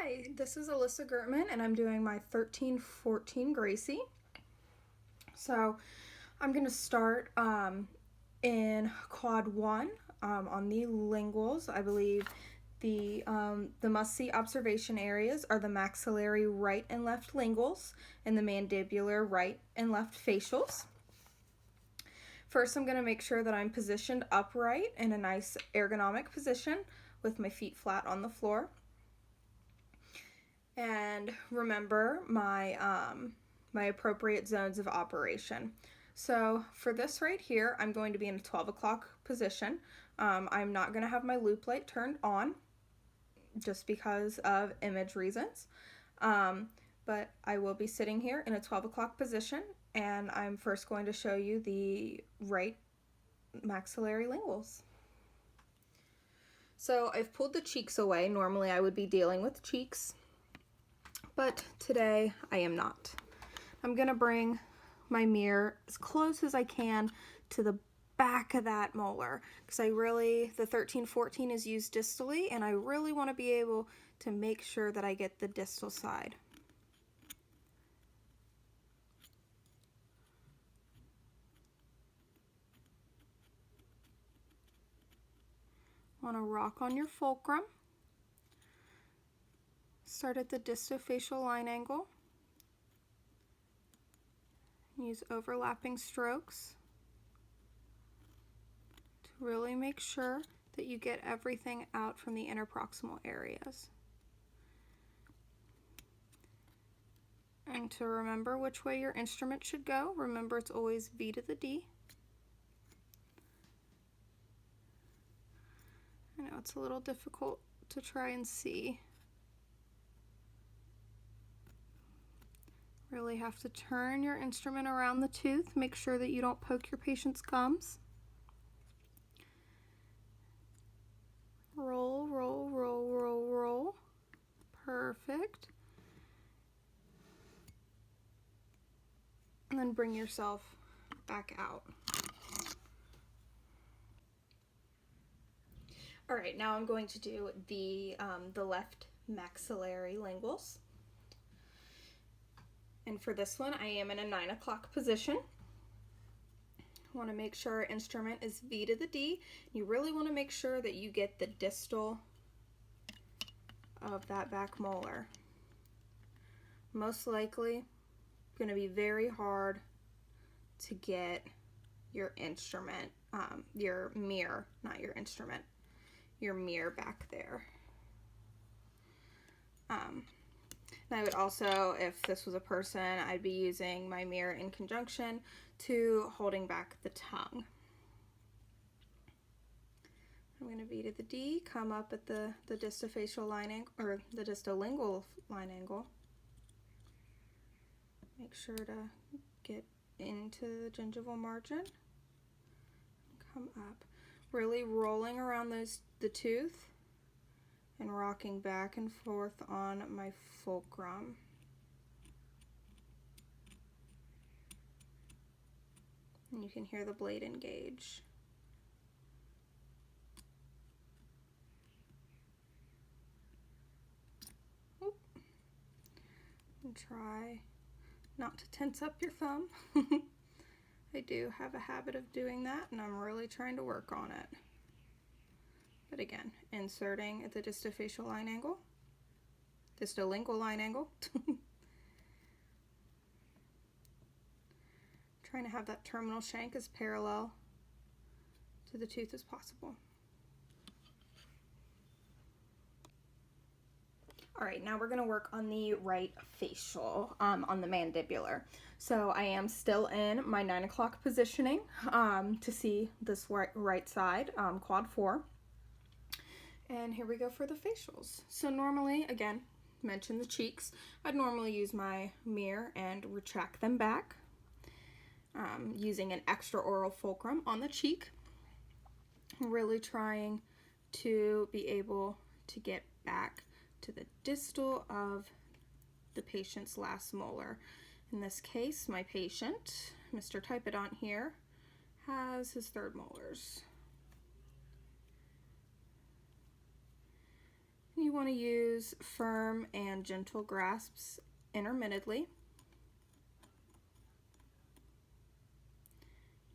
Hi, this is Alyssa Gertman and I'm doing my 13-14 Gracey. So I'm going to start in quad 1 on the linguals. I believe the must-see observation areas are the maxillary right and left linguals and the mandibular right and left facials. First, I'm going to make sure that I'm positioned upright in a nice ergonomic position with my feet flat on the floor. And remember my my appropriate zones of operation. So for this right here, I'm going to be in a 12 o'clock position. I'm not going to have my loop light turned on just because of image reasons. But I will be sitting here in a 12 o'clock position, and I'm first going to show you the right maxillary linguals. So I've pulled the cheeks away. Normally I would be dealing with cheeks, but today I am not. I'm gonna bring my mirror as close as I can to the back of that molar because the 13-14 is used distally, and I really want to be able to make sure that I get the distal side. Want to rock on your fulcrum. Start at the distofacial line angle. Use overlapping strokes to really make sure that you get everything out from the interproximal areas. And to remember which way your instrument should go, remember it's always V to the D. I know it's a little difficult to try and see. Really have to turn your instrument around the tooth. Make sure that you don't poke your patient's gums. Roll, roll, roll, roll, roll. Perfect. And then bring yourself back out. All right, now I'm going to do the left maxillary linguals. And for this one, I am in a 9 o'clock position. Want to make sure our instrument is V to the D. You really want to make sure that you get the distal of that back molar. Most likely going to be very hard to get your instrument, your mirror, not your instrument, your mirror back there. I would also, if this was a person, I'd be using my mirror in conjunction to holding back the tongue. I'm going to V to the D, come up at the distofacial line angle, or the distolingual line angle. Make sure to get into the gingival margin. Come up. Really rolling around the tooth and rocking back and forth on my fulcrum. And you can hear the blade engage. Oop. And try not to tense up your thumb. I do have a habit of doing that, and I'm really trying to work on it. But again, inserting at the distofacial line angle, distolingual line angle. Trying to have that terminal shank as parallel to the tooth as possible. All right, now we're going to work on the right facial, on the mandibular. So I am still in my 9 o'clock positioning to see this right side, quad 4. And here we go for the facials. So normally, again, mention the cheeks. I'd normally use my mirror and retract them back using an extraoral fulcrum on the cheek. Really trying to be able to get back to the distal of the patient's last molar. In this case, my patient, Mr. Typodont here, has his 3rd molars. you want to use firm and gentle grasps intermittently.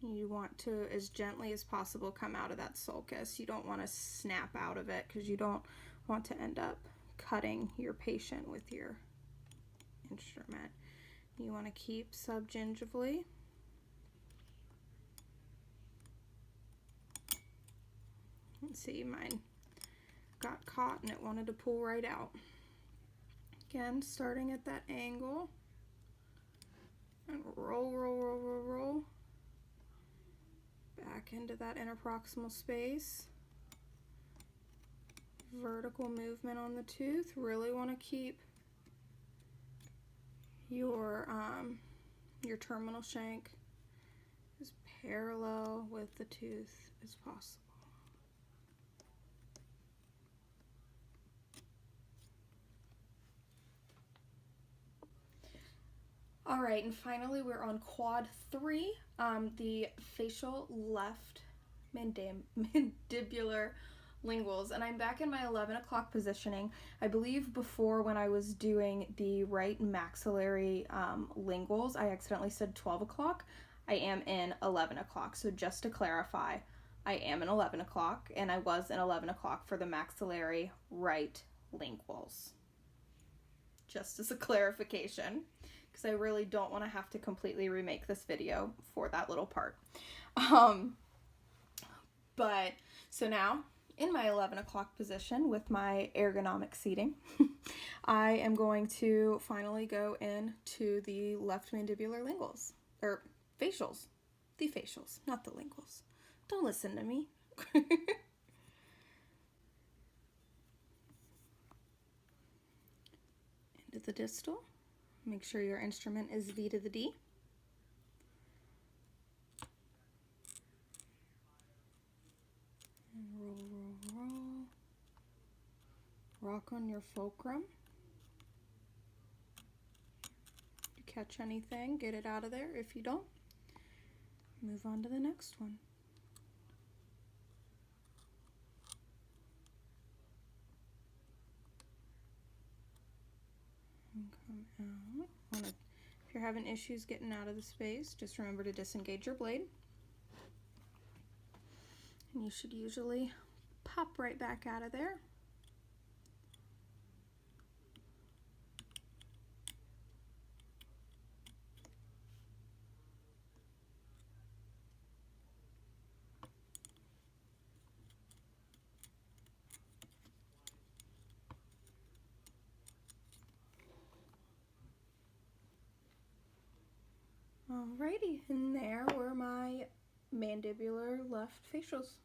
You want to, as gently as possible, come out of that sulcus. You don't want to snap out of it because you don't want to end up cutting your patient with your instrument. You want to keep subgingivally. Let's see, mine got caught and it wanted to pull right out. Again, starting at that angle and roll, roll, roll, roll, roll back into that interproximal space. Vertical movement on the tooth. Really want to keep your terminal shank as parallel with the tooth as possible. All right, and finally we're on quad 3, the facial left mandibular linguals, and I'm back in my 11 o'clock positioning. I believe before, when I was doing the right maxillary linguals, I accidentally said 12 o'clock. I am in 11 o'clock, so just to clarify, I am in 11 o'clock, and I was in 11 o'clock for the maxillary right linguals. Just as a clarification, because I really don't want to have to completely remake this video for that little part. But so now, in my 11 o'clock position with my ergonomic seating, I am going to finally go into the left mandibular linguals, or facials. The facials, not the linguals. Don't listen to me. Into the distal. Make sure your instrument is V to the D. And roll, roll, roll. Rock on your fulcrum. If you catch anything, get it out of there. If you don't, move on to the next one. And come out. If you're having issues getting out of the space, just remember to disengage your blade. And you should usually pop right back out of there. Alrighty, and there were my mandibular left facials.